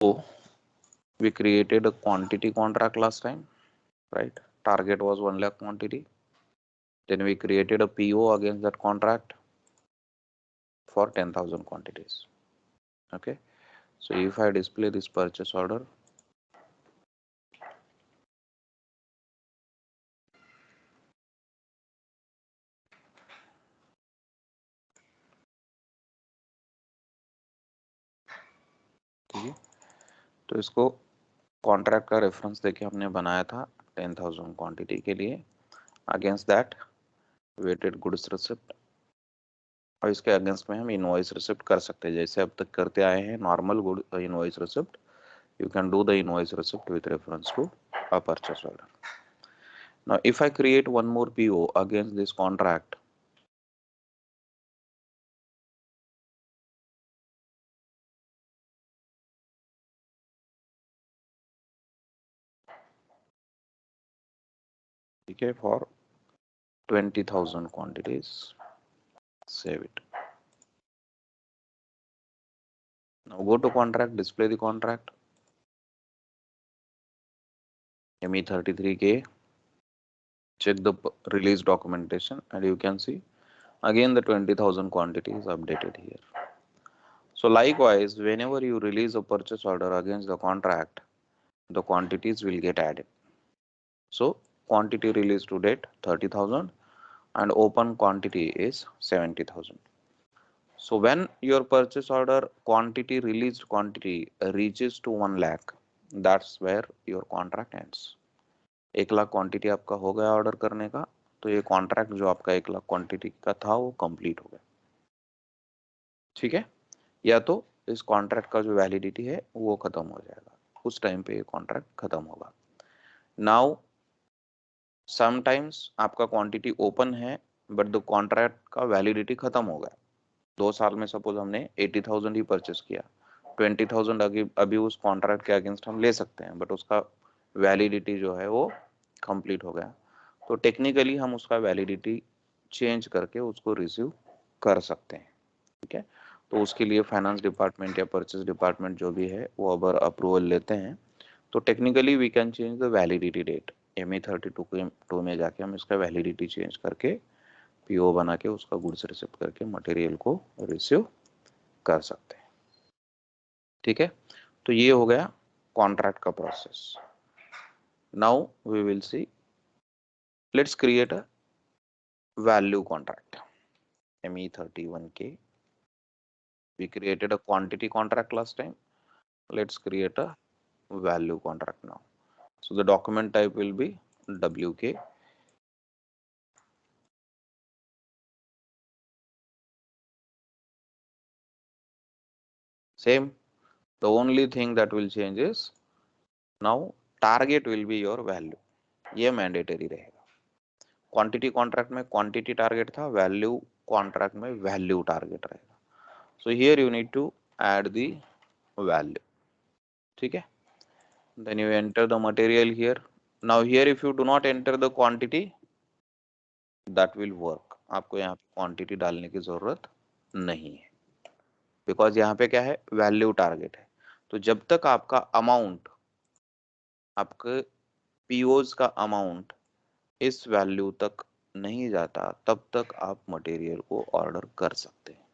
So we created a quantity contract last time, right? Target was 1 lakh quantity. Then we created a PO against that contract for 10,000 quantities. Okay. So if I display this purchase order, ठीक है, तो इसको contract का reference देके हमने बनाया था 10,000 quantity के लिए। Against that weighted goods receipt, और इसके अगेंस्ट में हम इनवॉइस रिसिप्ट कर सकते हैं, जैसे अब तक करते आए हैं normal good invoice receipt. You can do the invoice receipt with reference to a purchase order. Now, if I create one more PO against this contract, okay, for 20,000 quantities, save it. Now go to contract, display the contract, ME33K, check the release documentation, and you can see again the 20,000 quantity is updated here. So likewise, whenever you release a purchase order against the contract, the quantities will get added. So quantity release to date 30,000 and open quantity is 70,000. So when your purchase order quantity released quantity reaches to 1 lakh, that's where your contract ends. 1 lakh quantity आपका हो गया order करने का, तो ये contract जो आपका 1 lakh quantity का था वो कंप्लीट हो गया। ठीक है, या तो इस कॉन्ट्रैक्ट का जो वैलिडिटी है वो खत्म हो जाएगा, उस टाइम पे ये कॉन्ट्रैक्ट खत्म होगा। नाउ समटाइम्स आपका क्वांटिटी ओपन है बट द कॉन्ट्रैक्ट का वैलिडिटी खत्म हो गया। 2 साल में सपोज हमने 80,000 ही परचेस किया, 20,000 अभी उस कॉन्ट्रैक्ट के अगेंस्ट हम ले सकते हैं, बट उसका वैलिडिटी जो है वो कंप्लीट हो गया। तो टेक्निकली हम उसका वैलिडिटी चेंज करके उसको रिसीव कर सकते हैं। ठीक है, तो उसके लिए फाइनेंस डिपार्टमेंट या परचेस डिपार्टमेंट जो भी है वो अगर अप्रूवल लेते हैं तो technically we can change the validity date. ME32 में जाके हम इसका वैलिडिटी चेंज करके PO बना के उसका गुड्स रिसिप्ट करके मटेरियल को रिसीव कर सकते हैं। ठीक है, तो ये हो गया कॉन्ट्रैक्ट का process. Now we will see, let's create a value contract. ME31K, we created a quantity contract last time. Let's create a value contract now. So the document type will be WK. Same, the only thing that will change is now target will be your value, ये mandatory रहेगा। Quantity contract में quantity target था, value contract में value target रहेगा। So here you need to add the value. ठीक है, then you enter the material here. Now here if you do not enter the quantity that will work, आपको यहाँ पे quantity डालने की जरूरत नहीं है, बिकॉज यहाँ पे क्या है, वैल्यू टारगेट है। तो जब तक आपका अमाउंट, आपके पीओज का अमाउंट इस वैल्यू तक नहीं जाता तब तक आप मटेरियल को ऑर्डर कर सकते हैं।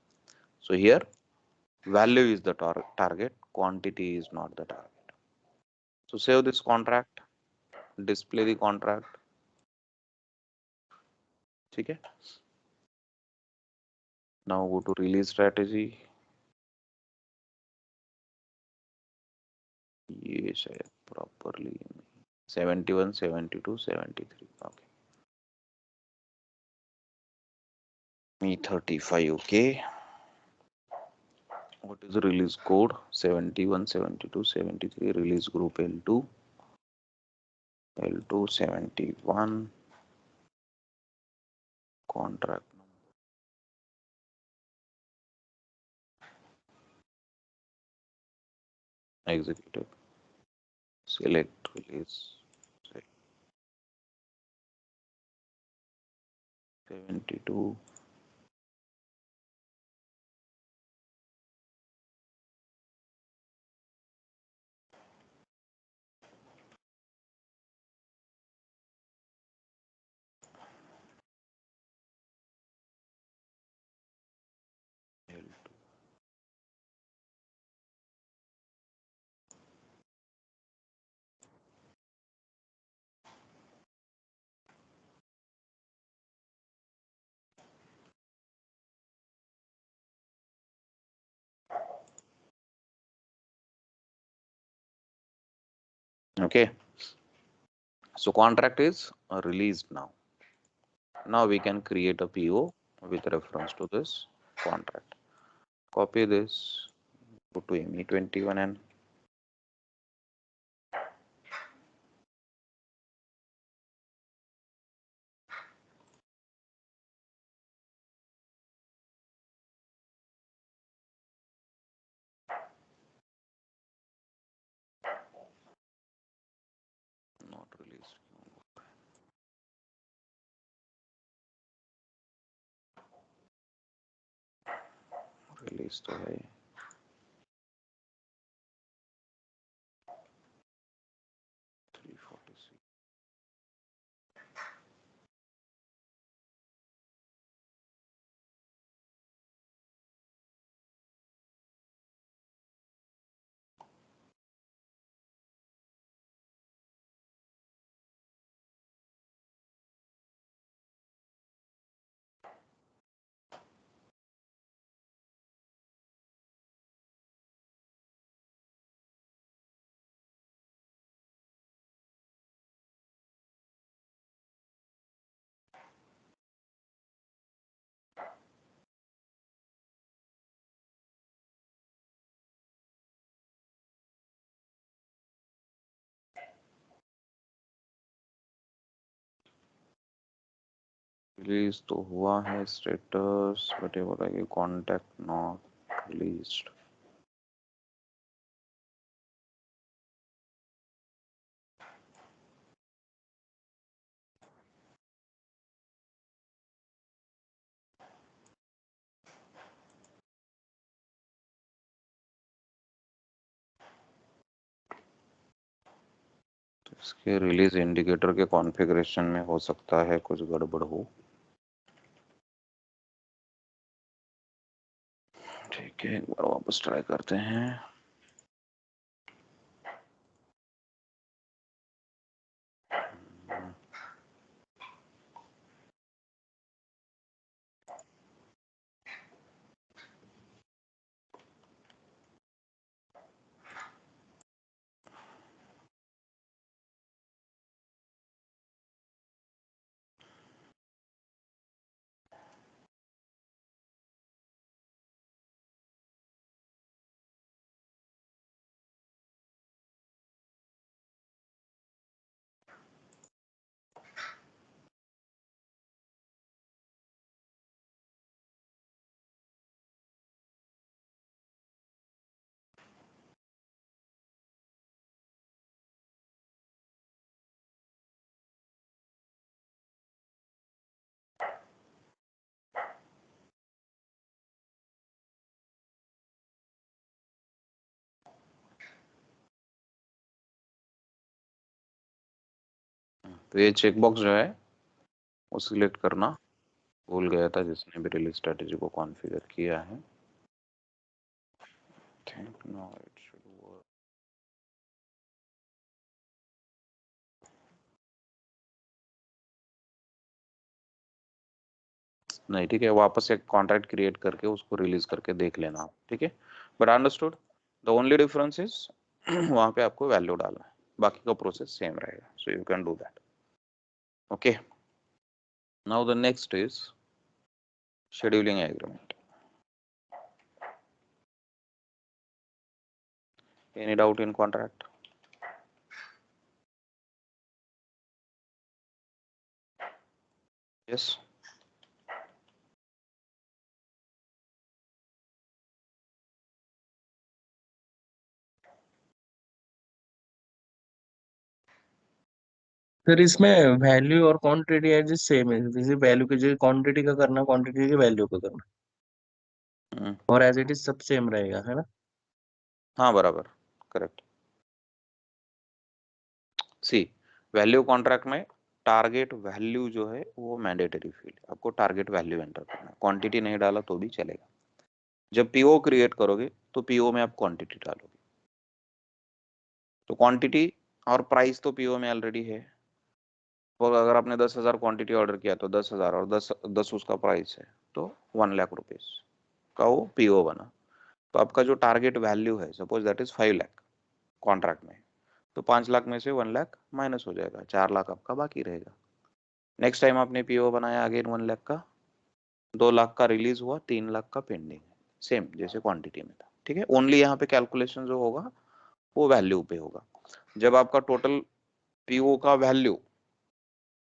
So here value is the target, quantity is not the target. So save this contract, display the contract. ठीक है, now go to release strategy. ये शायद properly 71, 72, 73, okay. ME35, okay. What is the release code? 71, 72, 73, release group L2, L2 71, contract executive, select release 72, Okay, so contract is released now. Now we can create a PO with reference to this contract. Copy this, go to ME21 and not release. Release तो है 346. Release तो हुआ है status, but ये बोला कि contact not released. इसके release indicator के कॉन्फ़िगरेशन में हो सकता है कुछ गड़बड़ हो. ठीक है, एक बार वापस ट्राई करते हैं. तो ये चेकबॉक्स जो है वो सिलेक्ट करना भूल गया था जिसने भी रिलीज स्ट्रेटेजी को कॉन्फ़िगर किया है. Think now it should work. नहीं, ठीक है, वापस एक कॉन्ट्रैक्ट क्रिएट करके उसको रिलीज करके देख लेना आप. ठीक है, but understood. The only difference is वहां पे आपको वैल्यू डालना है, बाकी का प्रोसेस सेम रहेगा. So you can do that. Okay, now the next is scheduling agreement. Any doubt in contract? Yes. Sir इसमें वैल्यू और क्वांटिटी एज सेम है, जैसे वैल्यू की जगह क्वांटिटी का करना, क्वांटिटी की जगह वैल्यू का करना, और एज इट इज सब सेम रहेगा, है ना? हाँ बराबर, करेक्ट. सी, वैल्यू कॉन्ट्रैक्ट में टारगेट वैल्यू जो है वो मैंडेटरी फील्ड, आपको टारगेट वैल्यू एंटर करना है. क्वांटिटी नहीं डाला तो भी चलेगा. जब पीओ क्रिएट करोगे तो पीओ में आप क्वांटिटी डालोगे. तो क्वांटिटी और प्राइस तो पीओ में ऑलरेडी है. और अगर आपने 10,000 क्वांटिटी ऑर्डर किया तो 10,000 और 10 उसका प्राइस है, तो 1,00,000 रुपीज का वो पीओ बना. तो आपका जो टारगेट वैल्यू है, suppose that is 5 lakh contract में, तो 5 लाख में से 1 लाख माइनस हो जाएगा, 4 लाख आपका बाकी रहेगा। नेक्स्ट टाइम आपने पीओ बनाया अगेन 1 लाख का, 2 लाख का रिलीज हुआ, 3 लाख का पेंडिंग है, सेम जैसे क्वांटिटी में था। ठीक है, ओनली यहाँ पे कैलकुलेशन जो होगा वो वैल्यू पे होगा। जब आपका टोटल पीओ का value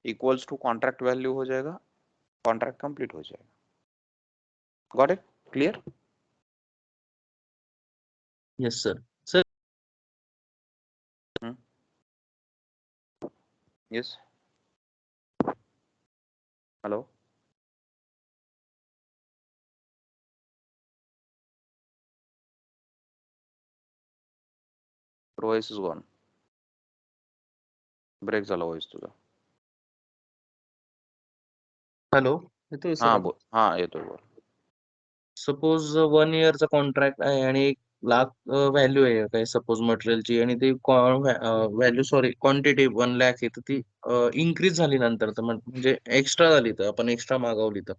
equals to contract value हो जाएगा, कॉन्ट्रैक्ट कंप्लीट हो जाएगा। Got it? Clear? Yes sir. Sir yes, hello, voice is gone, break झाला वॉइस तुझा। हॅलो, येतोय सर हाँ आता? बोल, हाँ येतोय बोल. सपोज 1 इयरचा कॉन्ट्रॅक्ट आहे आणि 1 लाख व्हॅल्यू आहे काही सपोज मटेरियलची आणि ती व्हॅल्यू सॉरी क्वांटिटी 1 लाख आहे तर ती इन्क्रीज झाली नंतर तर म्हणजे एक्स्ट्रा झाली तर आपण एक्स्ट्रा मागवली तर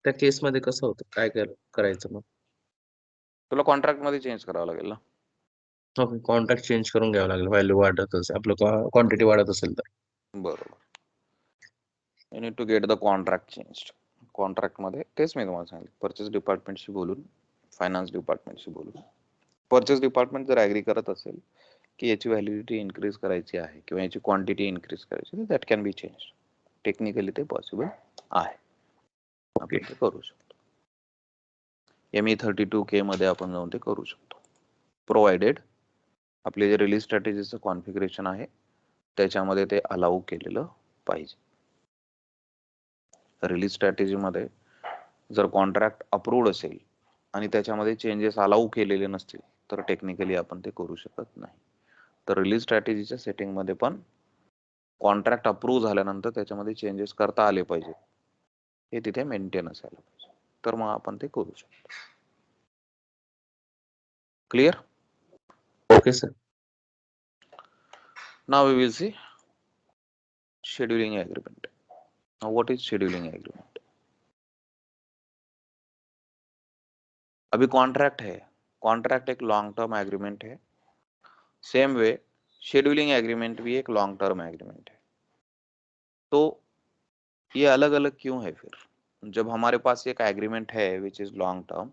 त्या केसमध्ये कसं होतं? काय करायचं मग? तुला कॉन्ट्रॅक्ट मध्ये चेंज करावं लागेल ना. ओके, कॉन्ट्रॅक्ट चेंज करून घ्यावं लागेल व्हॅल्यू वाढत असेल, आपलं क्वांटिटी वाढत असेल तर. बरोबर, you need to get the contract changed. Contract मध्ये तेच मी तुम्हाला सांगितलं, परचेस डिपार्टमेंटशी बोलून, फायनान्स डिपार्टमेंटशी बोलून. परचेस डिपार्टमेंट जर ॲग्री करत असेल की याची व्हॅलिडिटी इन्क्रीज करायची आहे किंवा याची क्वांटिटी इन्क्रीज करायची, तर that can be change. Technically ते पॉसिबल आहे, ओके. आपण ते करू शकतो. ME32K मध्ये आपण जाऊन ते करू शकतो, प्रोव्हाइडेड आपले जे रिलीज स्ट्रॅटेजीचं कॉन्फिगरेशन आहे त्याच्यामध्ये ते अलाउ केलेलं पाहिजे. रिलीज स्ट्रॅटेजीमध्ये जर कॉन्ट्रॅक्ट अप्रूव्ड असेल आणि त्याच्यामध्ये चेंजेस अलाउ केलेले नसतील तर टेक्निकली आपण ते करू शकत नाही. तर रिलीज स्ट्रॅटेजीच्या सेटिंगमध्ये पण कॉन्ट्रॅक्ट अप्रूव्ह झाल्यानंतर त्याच्यामध्ये चेंजेस करता आले पाहिजे, हे तिथे मेंटेन असायला पाहिजे, तर मग आपण ते करू शकतो. Clear? Okay sir. Now we will see scheduling agreement. Now what is scheduling agreement? अभी कॉन्ट्रैक्ट है, कॉन्ट्रैक्ट एक लॉन्ग टर्म एग्रीमेंट है, सेम वे शेड्यूलिंग एग्रीमेंट भी एक लॉन्ग टर्म एग्रीमेंट है। तो ये अलग अलग क्यों है? फिर जब हमारे पास एक एग्रीमेंट है which is long term,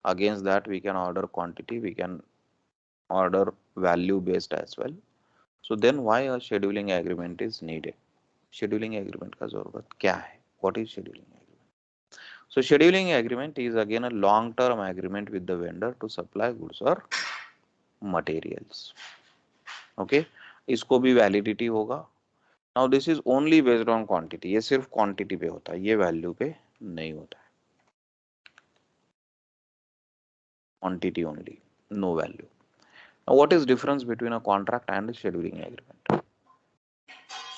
against that we can order quantity, we can order value based as well, so then why a scheduling agreement is needed? Scheduling agreement का जरूरत क्या है? What is scheduling agreement? So scheduling agreement is again a long-term agreement with the vendor to supply goods or materials. Okay, इसको भी validity होगा. Now this is only based on quantity. ये सिर्फ quantity पे होता है, ये वैल्यू पे नहीं होता है. Quantity only, no value. Now what is difference between a contract and a scheduling agreement?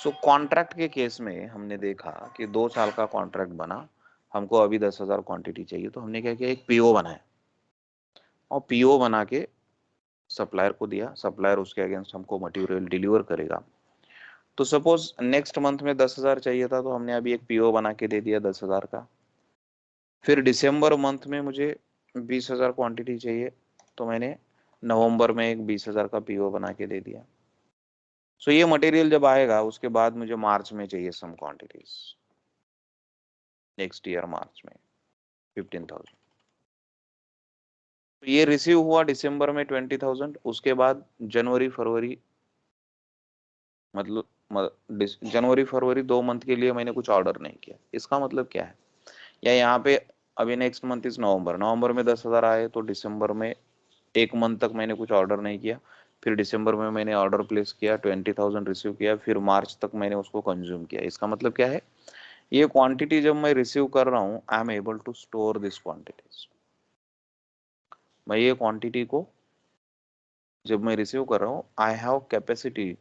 So contract के केस में हमने देखा कि 2 साल का कॉन्ट्रैक्ट बना, हमको अभी 10,000 क्वांटिटी चाहिए, तो हमने क्या किया, एक पीओ बनाया और पीओ बना के सप्लायर को दिया, सप्लायर उसके अगेंस्ट हमको मटेरियल डिलीवर करेगा. तो सपोज नेक्स्ट मंथ में 10,000 चाहिए था, तो हमने अभी एक पीओ बना के दे दिया 10,000 का. फिर दिसंबर मंथ में मुझे 20,000 क्वांटिटी चाहिए, तो मैंने नवंबर में एक 20,000 का पीओ बना के दे दिया. सो ये मटेरियल जब आएगा उसके बाद मुझे मार्च में चाहिए सम क्वांटिटीज, नेक्स्ट ईयर मार्च में 15,000. तो ये रिसीव हुआ दिसंबर में 20,000, उसके बाद जनवरी फरवरी, मतलब जनवरी फरवरी 2 मंथ के लिए मैंने कुछ ऑर्डर नहीं किया. इसका मतलब क्या है? या यहाँ पे अभी नेक्स्ट मंथ इज नवंबर, नवंबर में 10,000 आए, तो दिसंबर में 1 मंथ तक मैंने कुछ ऑर्डर नहीं किया, फिर दिसंबर में मैंने ऑर्डर प्लेस किया, 20,000 रिसीव किया, फिर मार्च तक मैंने उसको कंज्यूम किया. इसका मतलब क्या है? ये क्वांटिटी जब मैं रिसीव कर रहा हूँ, I am able to store this quantities. मैं ये क्वांटिटी को जब मैं रिसीव कर रहा हूँ, I have capacity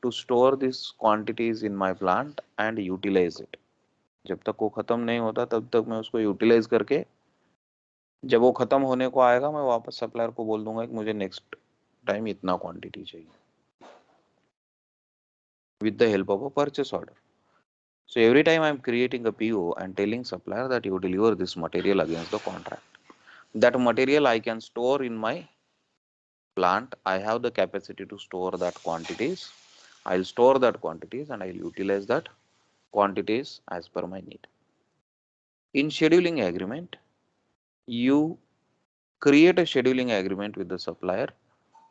to store this quantities in my plant and utilize it. जब तक वो खत्म नहीं होता तब तक मैं उसको यूटिलाइज करके, जब वो खत्म होने को आएगा, मैं वापस सप्लायर को बोल दूंगा कि मुझे नेक्स्ट टाइम इतना क्वांटिटी चाहिए, with the help of a purchase order. So every time I am creating a PO and telling supplier that you deliver this material against the contract, that material I can store in my plant, I have the capacity to store that quantities. I'll store that quantities and I'll utilize that quantities as per my need. In scheduling agreement, you create a scheduling agreement with the supplier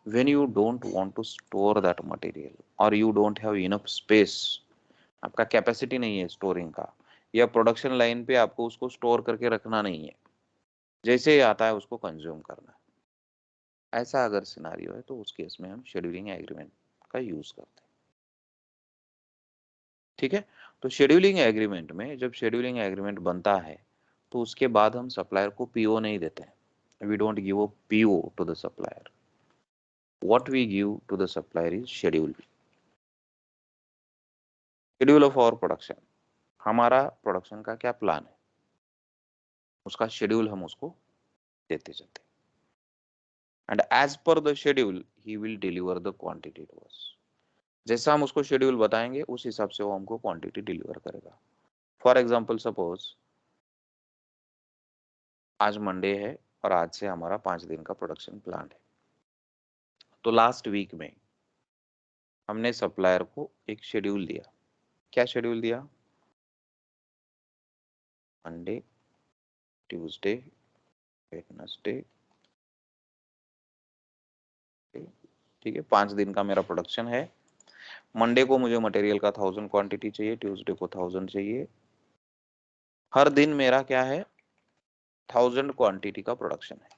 when you don't want to store that material or you don't have enough space. आपका capacity नहीं है storing का, या production line पे आपको उसको store करके रखना नहीं है, जैसे ही आता है उसको कंज्यूम करना है। ऐसा अगर सिनारियो है तो उस केस में हम शेड्यूलिंग एग्रीमेंट का यूज करते हैं। ठीक है, तो शेड्यूलिंग एग्रीमेंट में जब शेड्यूलिंग एग्रीमेंट बनता है तो उसके बाद हम सप्लायर को पीओ नहीं देते हैं। We don't give a PO to the supplier, what we give to the supplier is schedule, schedule of our production. हमारा प्रोडक्शन का क्या प्लान है उसका शेड्यूल हम उसको देते जाते हैं, and as per the schedule he will deliver the quantity to us. जैसा हम उसको शेड्यूल बताएंगे उस हिसाब से वो हमको क्वांटिटी डिलीवर करेगा। फॉर एग्जांपल सपोज आज मंडे है और आज से हमारा 5 दिन का प्रोडक्शन प्लान है, तो लास्ट वीक में हमने सप्लायर को एक शेड्यूल दिया। क्या शेड्यूल दिया? मंडे, ट्यूसडे, वेडनेसडे, ठीक है, 5 दिन का मेरा प्रोडक्शन है। मंडे को मुझे मटेरियल का 1000 क्वांटिटी चाहिए, ट्यूसडे को 1000 चाहिए। हर दिन मेरा क्या है? 1000 क्वांटिटी का प्रोडक्शन है।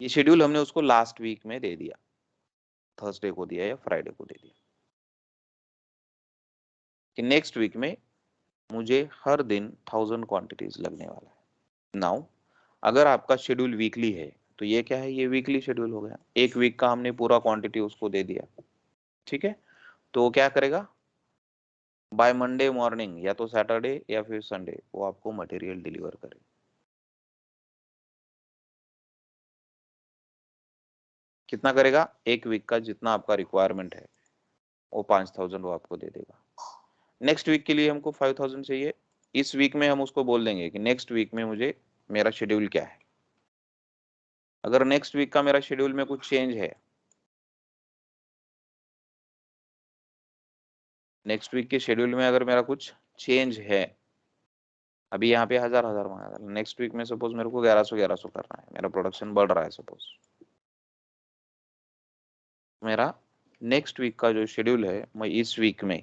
ये शेड्यूल हमने उसको लास्ट वीक में दे दिया, थर्सडे को दिया या फ्राइडे को दे दिया कि नेक्स्ट वीक में मुझे हर दिन 1000 क्वांटिटीज लगने वाला है। नाउ अगर आपका शेड्यूल वीकली है तो ये क्या है? ये वीकली शेड्यूल हो गया, एक वीक का हमने पूरा क्वांटिटी उसको दे दिया। ठीक है, तो वो क्या करेगा? बाय मंडे मॉर्निंग या तो सैटरडे या फिर संडे वो आपको मटेरियल डिलीवर करेगा। कितना करेगा? एक वीक का जितना आपका रिक्वायरमेंट है वो 5000 वो आपको दे देगा। नेक्स्ट वीक के लिए हमको 5000 चाहिए, इस वीक में हम उसको बोल देंगे कि नेक्स्ट वीक में मुझे मेरा शेड्यूल क्या है। अगर नेक्स्ट वीक का मेरा शेड्यूल में कुछ चेंज है, नेक्स्ट वीक के शेड्यूल में अगर मेरा कुछ चेंज है, अभी यहाँ पे 1000 मांगा था, नेक्स्ट वीक में सपोज मेरे को 1100 करना है, मेरा प्रोडक्शन बढ़ रहा है सपोज, मेरा नेक्स्ट वीक का जो शेड्यूल है मैं इस वीक में,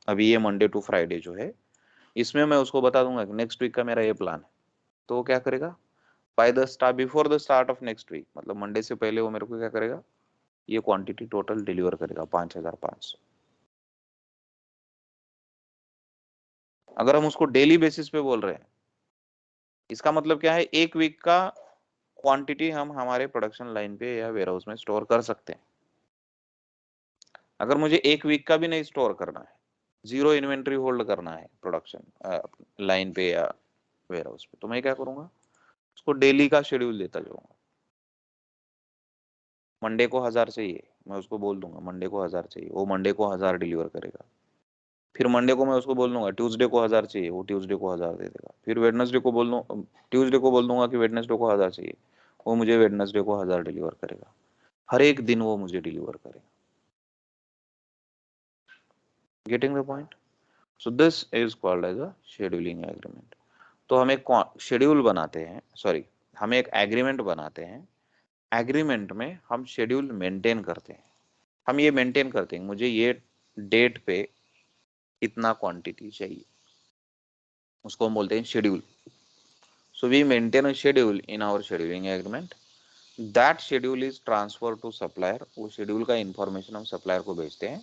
अभी ये मंडे टू फ्राइडे जो है, इसमें मैं उसको बता दूंगा कि नेक्स्ट वीक का मेरा ये प्लान है। तो वो क्या करेगा? By the start, before the start of next week, मतलब मंडे से पहले वो मेरे को क्या करेगा? ये क्वांटिटी टोटल डिलीवर करेगा 5500। अगर हम उसको डेली बेसिस पे बोल रहे हैं, इसका मतलब क्या है? एक वीक का क्वांटिटी हम हमारे प्रोडक्शन लाइन पे या वेयर हाउस में स्टोर कर सकते हैं। अगर मुझे एक वीक का भी नहीं स्टोर करना है, जीरो इन्वेंट्री होल्ड करना है प्रोडक्शन लाइन पे या वेयर हाउस पे, तो मैं क्या करूंगा? उसको डेली का शेड्यूल देता जाऊंगा। मंडे को 1000 चाहिए, मैं उसको बोल दूंगा मंडे को 1000 चाहिए, वो मंडे को 1000 डिलीवर करेगा। फिर मंडे को मैं उसको बोल दूंगा ट्यूसडे को 1000 चाहिए, वो ट्यूसडे को 1000 दे देगा। फिर वेडनेसडे को बोल दूं, ट्यूसडे को बोल दूंगा कि वेडनेसडे को 1000 चाहिए, वो मुझे वेडनेसडे को 1000 डिलीवर करेगा। हर एक दिन वो मुझे डिलीवर करेगा। Getting the point? So this is called as a scheduling agreement. तो हम एक शेड्यूल बनाते हैं, सॉरी, हम एक एग्रीमेंट बनाते हैं। एग्रीमेंट में हम शेड्यूल मेंटेन करते हैं। हम ये मेंटेन करते हैं मुझे ये डेट पे इतना क्वांटिटी चाहिए, उसको हम बोलते हैं schedule. So we maintain a schedule in our scheduling agreement. That schedule is transfer to supplier. वो शेड्यूल का इंफॉर्मेशन हम सप्लायर को भेजते हैं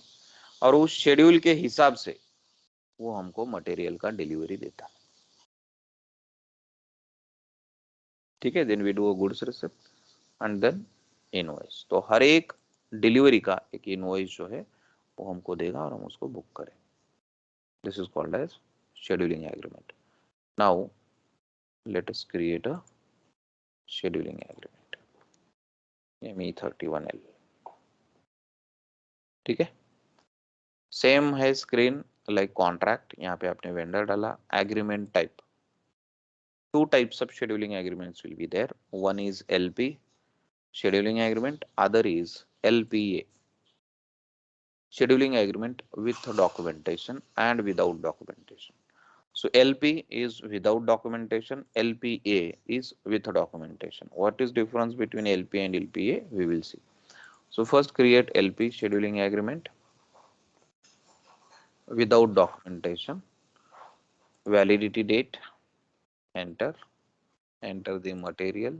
और उस शेड्यूल के हिसाब से वो हमको मटेरियल का डिलीवरी देता है। ठीक है, then we do a goods receipt and then invoice. तो हर एक डिलीवरी का एक इनवॉइस जो है वो हमको देगा और हम उसको बुक करें। This is called as scheduling agreement. Now let us create a scheduling agreement, ME31L। ठीक है, सेम है स्क्रीन लाइक कॉन्ट्रैक्ट। यहाँ पे आपने वेंडर डाला, agreement type two types of scheduling agreements will be there. One is LP scheduling agreement, other is LPA scheduling agreement with documentation and without documentation. So LP is without documentation, LPA is with documentation. What is difference between LP and LPA? We will see. So first create LP scheduling agreement without documentation. Validity date, enter, enter the material.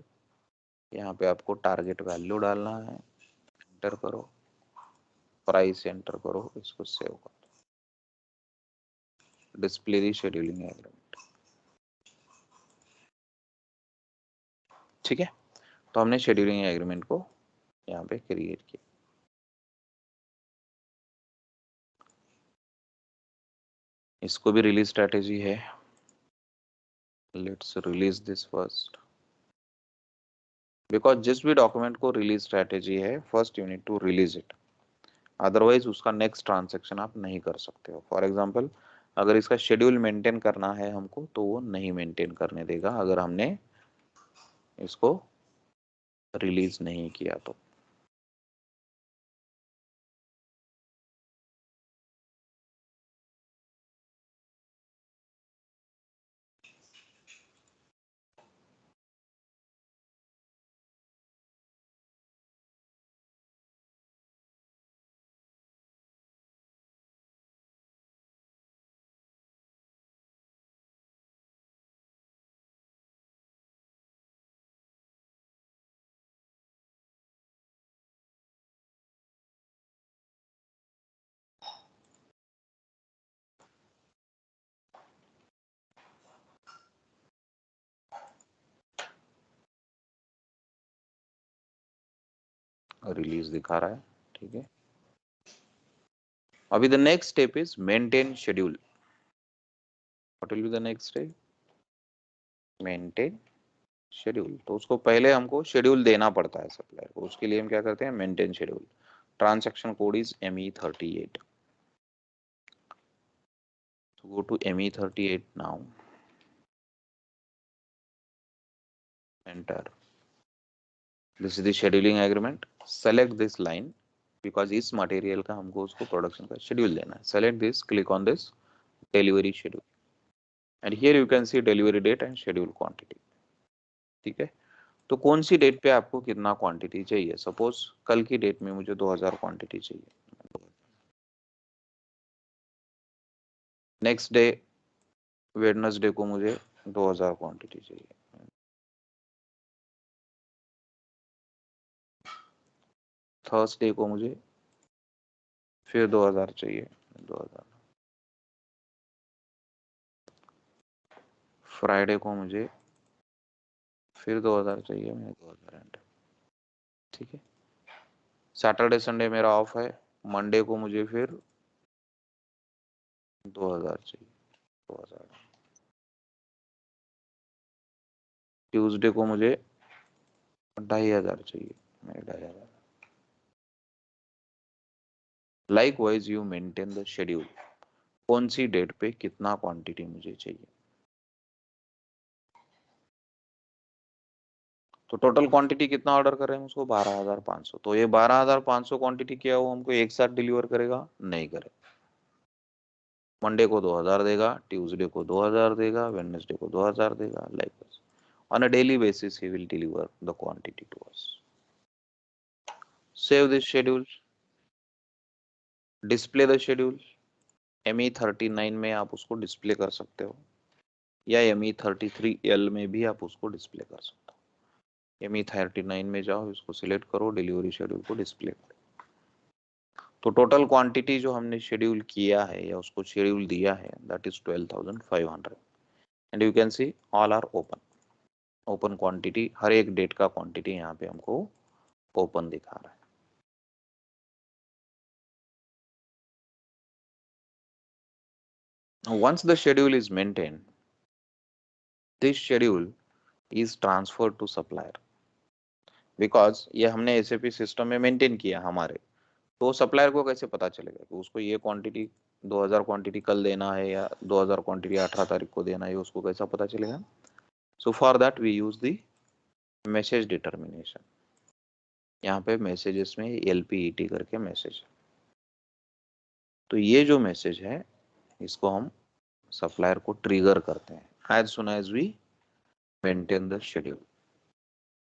यहाँ पे आपको target value डालना है, enter करो, price enter करो, इसको save करो, display दी scheduling agreement. ठीक है, तो हमने शेड्यूलिंग एग्रीमेंट को यहाँ पे क्रिएट किया। इसको भी रिलीज स्ट्रैटेजी है, let's release this first, because जिस भी डॉक्यूमेंट को रिलीज स्ट्रैटेजी है first you need to release it, otherwise उसका नेक्स्ट ट्रांजैक्शन आप नहीं कर सकते हो। फॉर एग्जांपल अगर इसका शेड्यूल मेंटेन करना है हमको तो वो नहीं मेंटेन करने देगा अगर हमने इसको रिलीज नहीं किया तो। रिलीज दिखा रहा है, ठीक है। अभी the next step is maintain schedule. What will be the next step? Maintain schedule. तो उसको पहले हमको शेड्यूल देना पड़ता है सप्लायर को, उसके लिए हम क्या करते हैं, maintain schedule. Transaction code is ME38। So go to ME38 now, enter. This is the scheduling agreement. Select this line because इस मटेरियल का हमको उसको प्रोडक्शन का शेड्यूल देना है। Select this, click on this delivery schedule and here you can see delivery date and schedule quantity। ठीक है, तो कौन सी डेट पे आपको कितना क्वांटिटी चाहिए? सपोज कल की डेट में मुझे 2000 क्वांटिटी चाहिए, नेक्स्ट डे वेडनेसडे को मुझे 2000 क्वांटिटी चाहिए, थर्सडे को मुझे फिर 2000 चाहिए, 2000, फ्राइडे को मुझे फिर 2000 चाहिए, मैं 2000 एंटर। ठीक है, सैटरडे संडे मेरा ऑफ है, मंडे को मुझे फिर 2000 चाहिए, 2000, ट्यूसडे को मुझे 2500 चाहिए, मैं 2500। Likewise you maintain the schedule, कौन सी डेट पे कितना क्वांटिटी मुझे चाहिए। तो टोटल क्वांटिटी कितना ऑर्डर कर रहे हैं उसको 12500। तो ये 12500 क्वांटिटी क्या वो हमको एक साथ डिलीवर करेगा? नहीं करेगा। मंडे को 2000 देगा, ट्यूसडे को 2000 देगा, वेडनेसडे को 2000 देगा, like on a daily basis he will deliver the quantity to us. Save this schedule, display the schedule. ME39 में आप उसको डिस्प्ले कर सकते हो या ME33L में भी आप उसको डिस्प्ले कर सकते हो। ME39 में जाओ, इसको सिलेक्ट करो, डिलीवरी शेड्यूल को डिस्प्ले करो। तो टोटल क्वांटिटी जो हमने शेड्यूल किया है या उसको शेड्यूल दिया है that is 12500 and you can see all are open. Open quantity, हर एक डेट का क्वांटिटी यहाँ पे हमको ओपन दिखा रहा है। Once the schedule is maintained, this schedule is transferred to supplier because ये हमने SAP सिस्टम में मेंटेन किया हमारे, तो सप्लायर को कैसे पता चलेगा कि उसको ये क्वांटिटी 2000 क्वांटिटी कल देना है या 2000 क्वांटिटी 18 तारीख को देना है, उसको कैसा पता चलेगा? So for that we use the message determination. यहाँ पे मैसेजेस में LPET करके मैसेज, तो ये जो मैसेज है इसको हम सप्लायर को ट्रिगर करते हैं as soon as we maintain the schedule.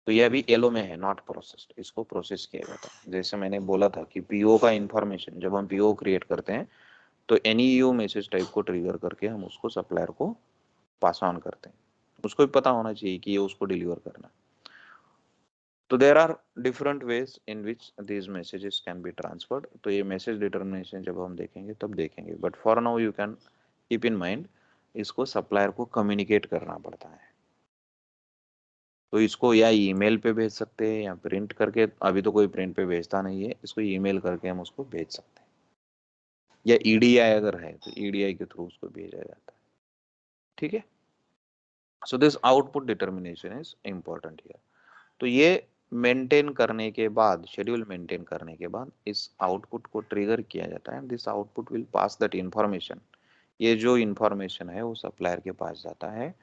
तो ये अभी एलओ में है, नॉट प्रोसेस्ड, इसको प्रोसेस किया जाता है। जैसे मैंने बोला था कि पीओ का इंफॉर्मेशन जब हम पीओ क्रिएट करते हैं तो एनईयू मैसेज टाइप को ट्रिगर करके हम उसको सप्लायर को पास ऑन करते हैं, उसको भी पता होना चाहिए कि ये उसको डिलीवर करना। तो there are different ways in which these messages can be transferred. तो ये मैसेज डिटर्मिनेशन जब हम देखेंगे तब देखेंगे, but for now you can keep in mind इसको सप्लायर को कम्युनिकेट करना पड़ता है। तो इसको या ईमेल पे भेज सकते हैं या प्रिंट करके, अभी तो कोई प्रिंट पे भेजता नहीं है, इसको ईमेल करके हम उसको भेज सकते हैं, या ईडीआई अगर है तो ईडीआई के थ्रू उसको भेजा जाता है। ठीक है, so this output determination is important here. तो ये मेंटेन करने के बाद, शेड्यूल मेंटेन करने के बाद इस आउटपुट को ट्रिगर किया जाता है। This output will pass that information, ये जो इंफॉर्मेशन है वो सप्लायर के पास जाता है,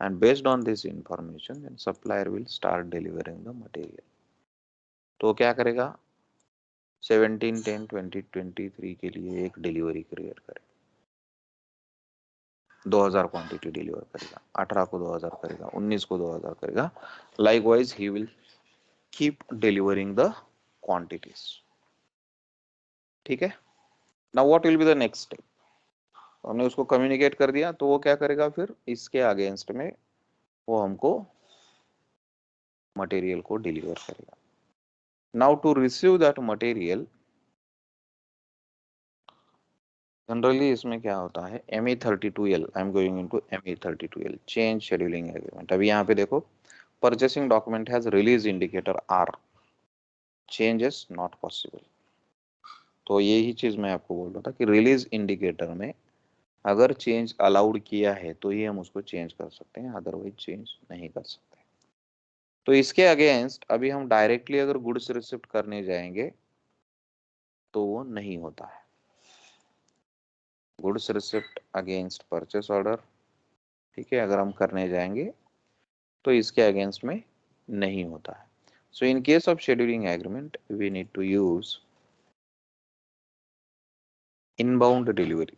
and based on this information then supplier will start delivering the material। तो क्या करेगा, 17/10/2023 के लिए एक डिलीवरी क्रिएट करेगा, 2000 क्वांटिटी डिलीवर करेगा, 18 को 2000 करेगा, 19 को 2000 करेगा। Likewise he will keep delivering the quantities. ठीक है, now what will be the next step. हमने उसको कम्युनिकेट कर दिया, तो वो क्या करेगा फिर इसके अगेंस्ट में वो हमको मटेरियल को डिलीवर करेगा। Now to receive that material, generally इसमें क्या होता है, ME32L, I am going into ME32L, change scheduling agreement. अभी यहाँ पे देखो, purchasing document has release indicator R, changes not possible. तो यही चीज मैं आपको बोल रहा था कि रिलीज इंडिकेटर में अगर चेंज अलाउड किया है तो ही हम उसको चेंज कर सकते हैं, अदरवाइज चेंज नहीं कर सकते। तो इसके अगेंस्ट अभी हम डायरेक्टली अगर गुड्स रिसिप्ट करने जाएंगे तो वो नहीं होता है। Goods receipt against purchase order, ठीक है, अगर हम करने जाएंगे तो इसके अगेंस्ट में नहीं होता है। So in case of scheduling agreement we need to use inbound delivery,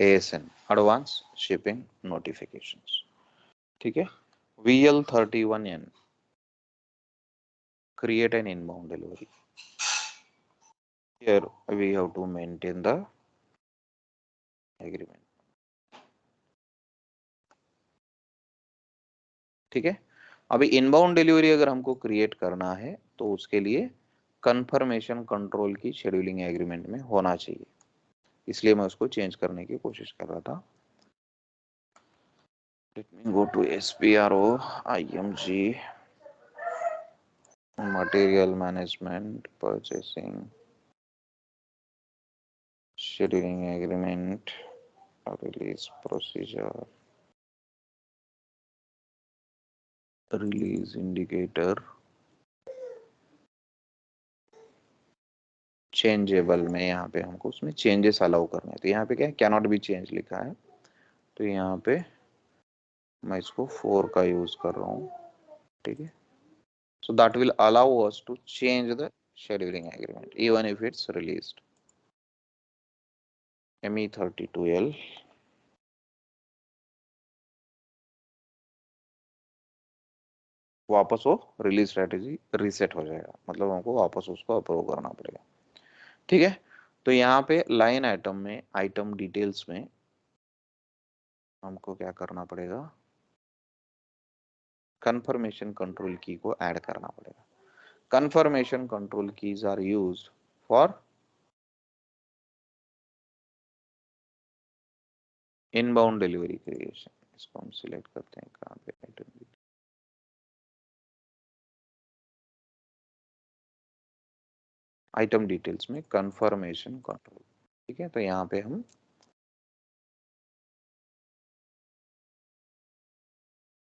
ASN, advance shipping notifications. ठीक है, VL31N, create an inbound delivery। Here we have to maintain the agreement। ठीक है, अभी इनबाउंड डिलीवरी अगर हमको क्रिएट करना है तो उसके लिए कंफर्मेशन कंट्रोल की शेड्यूलिंग एग्रीमेंट में होना चाहिए, इसलिए मैं उसको चेंज करने की कोशिश कर रहा था। Let me go to SPRO IMG material management purchasing scheduling agreement release procedure release indicator changeable में, यहाँ पे हमको उसमें चेंजेस अलाउ करने हैं। तो यहाँ पे क्या है, कैनॉट बी चेंज लिखा है, तो यहाँ पे मैं इसको 4 का यूज कर रहा हूँ। ठीक है, so that will allow us to change the scheduling agreement even if it's released. ME32L वापस वो रिलीज स्ट्रेटेजी रीसेट हो जाएगा, मतलब हमको वापस उसको अप्रूव करना पड़ेगा। ठीक है, तो यहाँ पे लाइन आइटम में, आइटम डिटेल्स में हमको क्या करना पड़ेगा, कंफर्मेशन कंट्रोल की को ऐड करना पड़ेगा। Confirmation control keys are used for inbound delivery creation. इसको हम सिलेक्ट करते हैं, कहाँ पे, आइटम आइटम डिटेल्स में कंफर्मेशन कंट्रोल। ठीक है, तो यहाँ पे हम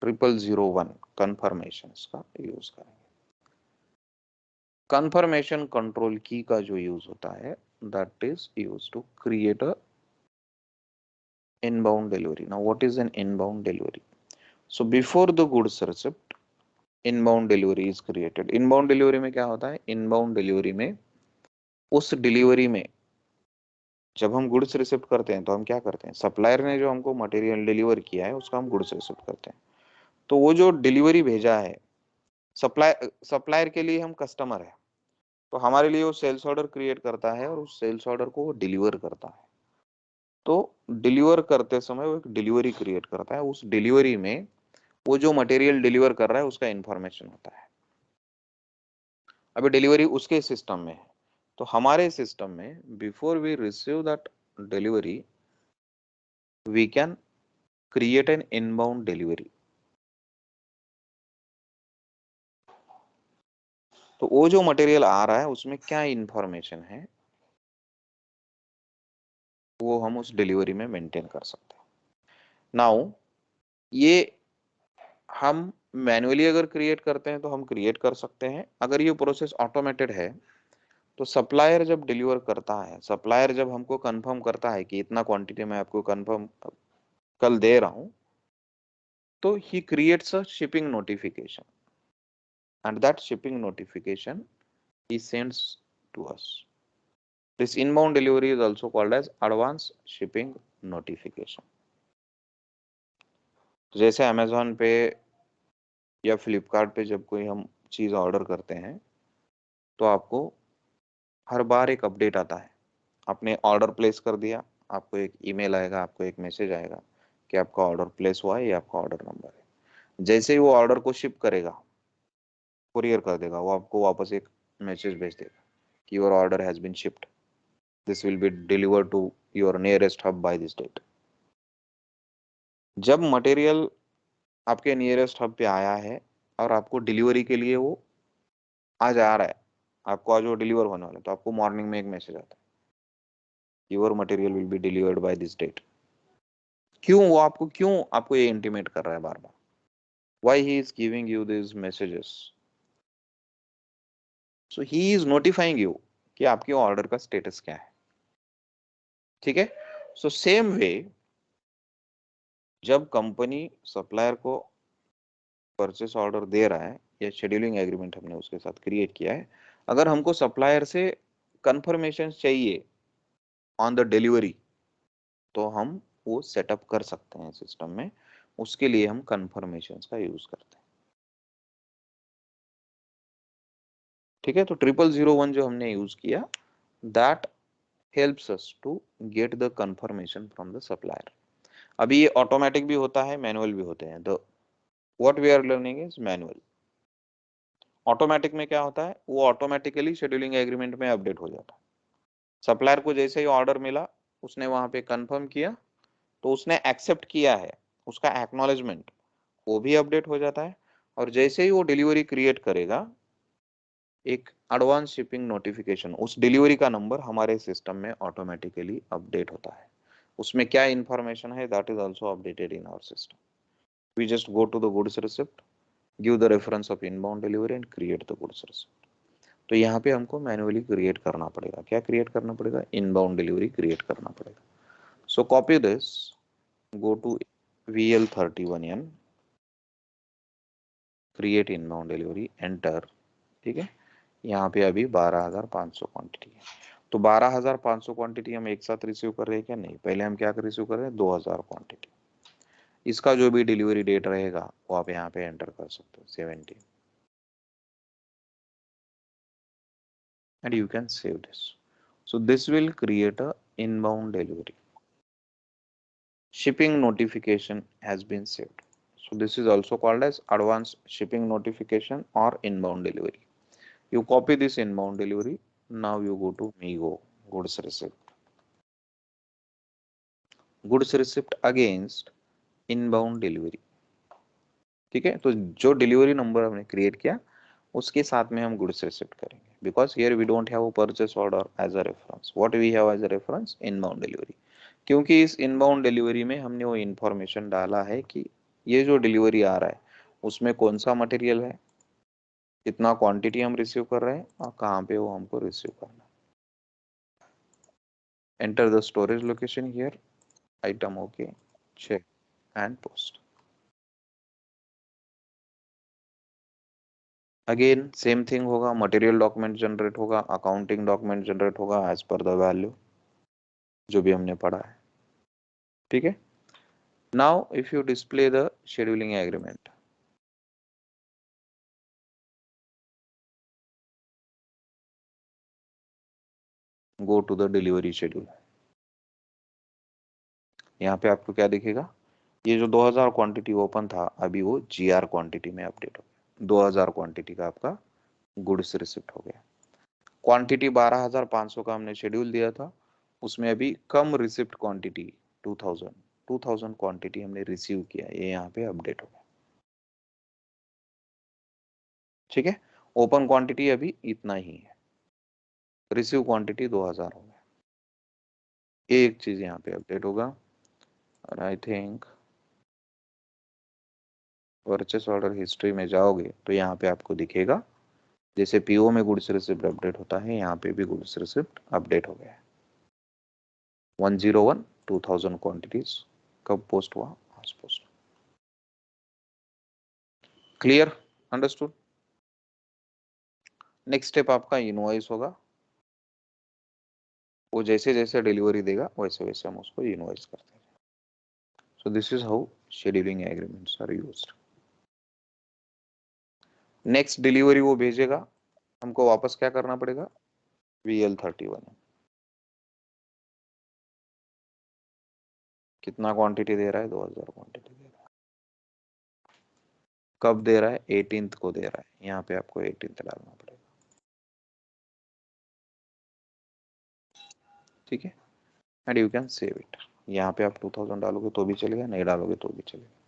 0001 कंफर्मेशन का यूज करेंगे। कंफर्मेशन कंट्रोल की का जो यूज होता है that is use to create a inbound delivery. Now what is an inbound delivery? So before the goods receipt, inbound delivery is created. Inbound delivery में क्या होता है? Inbound delivery में उस डिलीवरी में जब हम गुड्स रिसिप्ट करते हैं तो हम क्या करते हैं, सप्लायर ने जो हमको मटेरियल डिलीवर किया है उसका हम गुड्स रिसिप्ट करते हैं। तो वो जो डिलीवरी भेजा है, सप्लायर के लिए हम कस्टमर है, तो हमारे लिए वो सेल्स ऑर्डर क्रिएट करता है और उस सेल्स ऑर्डर को वो डिलीवर करता है। तो डिलीवर करते समय वो एक डिलीवरी क्रिएट करता है, उस डिलीवरी में वो जो मटेरियल डिलीवर कर रहा है उसका इंफॉर्मेशन होता है। अभी डिलीवरी उसके सिस्टम में है, तो हमारे सिस्टम में before we receive that delivery we can create an inbound delivery. तो वो जो मटेरियल आ रहा है उसमें क्या इंफॉर्मेशन है वो हम उस डिलीवरी में मेंटेन कर सकते हैं। नाउ ये हम मैन्युअली अगर क्रिएट करते हैं तो हम क्रिएट कर सकते हैं। अगर ये प्रोसेस ऑटोमेटेड है तो सप्लायर जब डिलीवर करता है, सप्लायर जब हमको कंफर्म करता है कि इतना क्वांटिटी मैं आपको कंफर्म कल दे रहा हूं, तो he creates a shipping notification and that shipping notification he sends to us. This inbound delivery is also called as advance shipping notification. जैसे अमेजोन पे या फ्लिपकार्ट पे जब कोई हम चीज ऑर्डर करते हैं तो आपको हर बार एक अपडेट आता है। आपने ऑर्डर प्लेस कर दिया, आपको एक ईमेल आएगा, आपको एक मैसेज आएगा कि आपका ऑर्डर प्लेस हुआ है, ये आपका ऑर्डर नंबर है। जैसे ही वो ऑर्डर को शिप करेगा, कुरियर कर देगा, वो आपको वापस एक मैसेज भेज देगा कि your order has been shipped, this will be delivered to your nearest hub by this date. जब मटेरियल आपके नियरेस्ट हब पे आया है और आपको डिलीवरी के लिए वो आज आ रहा है, आपको आज वो डिलीवर होने वाला है, तो आपको मॉर्निंग में एक मैसेज आता है, your material will be delivered by this date. क्यों आपको ये इंटीमेट कर रहा है बार बार? Why he is giving you this messages? So he is notifying you कि आपके ऑर्डर का स्टेटस क्या है। ठीक है। सो सेम वे जब कंपनी सप्लायर को परचेस ऑर्डर दे रहा है या शेड्यूलिंग एग्रीमेंट हमने उसके साथ क्रिएट किया है, अगर हमको सप्लायर से कंफर्मेशन चाहिए ऑन द डिलीवरी तो हम वो सेटअप कर सकते हैं सिस्टम में। उसके लिए हम कंफर्मेशन का यूज करते हैं। ठीक है। तो 0001 जो हमने यूज किया, that helps us to get the confirmation from the supplier. अभी ये ऑटोमेटिक भी होता है, मैनुअल भी होते हैं। The what we are learning is manual. Automatic में क्या होता है, वो ऑटोमेटिकली शेड्यूलिंग एग्रीमेंट में अपडेट हो जाता है। सप्लायर को जैसे ही ऑर्डर मिला, उसने वहां पे कंफर्म किया, तो उसने एक्सेप्ट किया है, उसका एक्नॉलेजमेंट वो भी अपडेट हो जाता है। और जैसे ही वो डिलीवरी क्रिएट करेगा, एक एडवांस शिपिंग नोटिफिकेशन, उस डिलीवरी का नंबर हमारे सिस्टम में ऑटोमेटिकली अपडेट होता है। उसमें क्या इंफॉर्मेशन है, that is also updated in our system. We just go to the goods receipt, give the reference of inbound delivery and create the goods receipt. तो यहाँ पे हमको मैन्युअली क्रिएट करना पड़ेगा। क्या क्रिएट करना पड़ेगा? इनबाउंड डिलीवरी क्रिएट करना पड़ेगा। So copy this, go to VL31N, create inbound delivery, enter. ठीक है। यहाँ पे अभी 12,500 क्वांटिटी है। तो 12,500 क्वांटिटी हम एक साथ रिसीव कर रहे हैं क्या? नहीं, पहले हम क्या रिसीव कर रहे हैं? 2,000 क्वांटिटी। इसका जो भी डिलीवरी डेट रहेगा वो आप यहाँ पे एंटर कर सकते हो, 17, and you can save this. So this will create a inbound delivery. Shipping notification has been saved. So this is also called as advanced shipping notification or inbound delivery. You copy this inbound delivery. Now you go to Migo, goods receipt. Goods receipt against inbound delivery. ठीक है। तो जो delivery number हमने create किया उसके साथ में हम गुड्स रिसिप्ट करेंगे, because here we don't have a purchase order as a reference. What we have as a reference? Inbound delivery. क्योंकि इस इनबाउंड डिलीवरी में हमने वो इंफॉर्मेशन डाला है कि ये जो डिलीवरी आ रहा है उसमें कौन सा मटेरियल है, कितना क्वांटिटी हम रिसीव कर रहे हैं और कहाँ पे वो हमको रिसीव करना है। Enter the storage location here, item okay, check and post. Again same thing होगा, मटेरियल डॉक्यूमेंट जनरेट होगा, अकाउंटिंग डॉक्यूमेंट जनरेट होगा एज पर द वैल्यू जो भी हमने पढ़ा है, ठीक है। Now if you display the scheduling agreement, go to the delivery schedule, यहाँ पे आपको क्या दिखेगा, ये जो 2000 क्वांटिटी ओपन था अभी वो जीआर क्वांटिटी में अपडेट हो गया, 2000 क्वांटिटी का आपका गुड्स रिसिप्ट हो गया। क्वांटिटी 12500 का हमने शेड्यूल दिया था, उसमें अभी कम रिसिप्ट क्वांटिटी 2000 क्वांटिटी हमने रिसीव किया, ये यहाँ पे अपडेट हो गया, ठीक है। ओपन क्वांटिटी अभी इतना ही है, रिसीव क्वांटिटी 2000 हो गया, एक चीज यहाँ पे अपडेट होगा। और I think purchase order history में जाओगे तो यहाँ पे आपको दिखेगा, जैसे पीओ में गुड्स रिसिप्ट अपडेट होता है, यहाँ पे भी गुड्स रिसिप्ट अपडेट हो गया है। 101 2000 क्वांटिटीज कब पोस्ट हुआ, आज post. Clear, understood. Next step आपका इनवॉइस होगा, वो जैसे जैसे डिलीवरी देगा वैसे वैसे हम उसको इनवॉइस करते हैं। So this is how scheduling agreements are used. Next delivery वो भेजेगा, हमको वापस क्या करना पड़ेगा, VL31 कितना क्वांटिटी दे रहा है, 2000 क्वांटिटी दे रहा है, कब दे रहा है, 18th को दे रहा है, यहाँ पे आपको 18th डालना पड़ेगा, ठीक है। And you can save it, यहाँ पे आप 2000 डालोगे तो भी चलेगा, नहीं डालोगे तो भी चलेगा।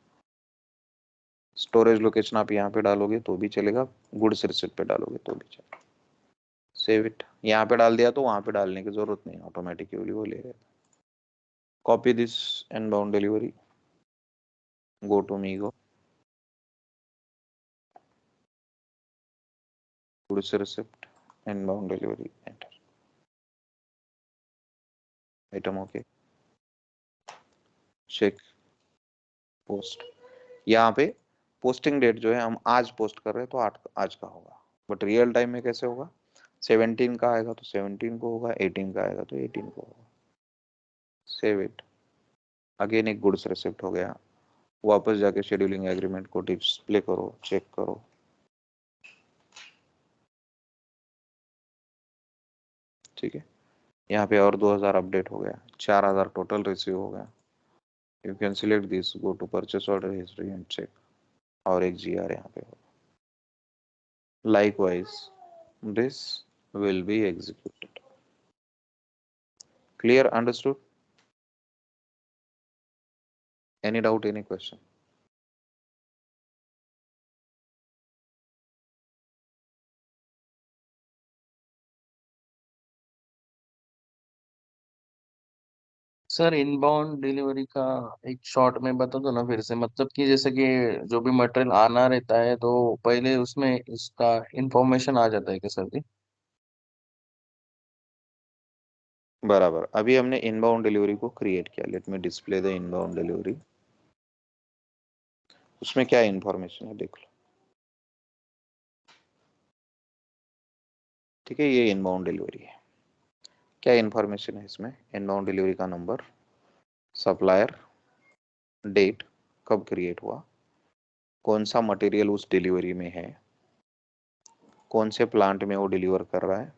स्टोरेज लोकेशन आप यहाँ पे डालोगे तो भी चलेगा, गुड्स रिसिप्ट पे डालोगे तो भी चलेगा। सेव इट, यहाँ पे डाल दिया तो वहां पे डालने की जरूरत नहीं, ऑटोमेटिकली वो ले लेगा। Copy this inbound delivery, go to MIGO, goods receipt, inbound delivery, enter, item okay, check, post. यहाँ पे पोस्टिंग डेट जो है हम आज पोस्ट कर रहे हैं तो आज का होगा, बट रियल टाइम में कैसे होगा, 17 का आएगा तो 17 को होगा, 18 का आएगा तो 18 को होगा। सेव इट, अगेन एक गुड्स रिसिप्ट हो गया, वापस जाके शेड्यूलिंग एग्रीमेंट को डिस्प्ले करो, चेक करो, ठीक है। यहाँ पे और 2000 अपडेट हो गया, 4000 टोटल रिसीव हो गया। You can select this, go to purchase order history and check, और एक जीआर यहाँ पे होगा। Likewise, this will be executed. Clear, understood? Any doubt, any question? Sir inbound delivery का एक शॉर्ट में बता दो ना फिर से, मतलब कि जैसे कि जो भी मटेरियल आना रहता है तो पहले उसमें इसका इंफॉर्मेशन आ जाता है क्या सर जी? बराबर, अभी हमने इनबाउंड डिलीवरी को क्रिएट किया, let me display the inbound delivery. उसमें क्या इंफॉर्मेशन है देख लो, ठीक है। ये इनबाउंड डिलीवरी है, क्या इंफॉर्मेशन है इसमें, इनबाउंड डिलीवरी का नंबर, सप्लायर, डेट, कब क्रिएट हुआ, कौन सा मटेरियल उस डिलीवरी में है, कौन से प्लांट में वो डिलीवर कर रहा है,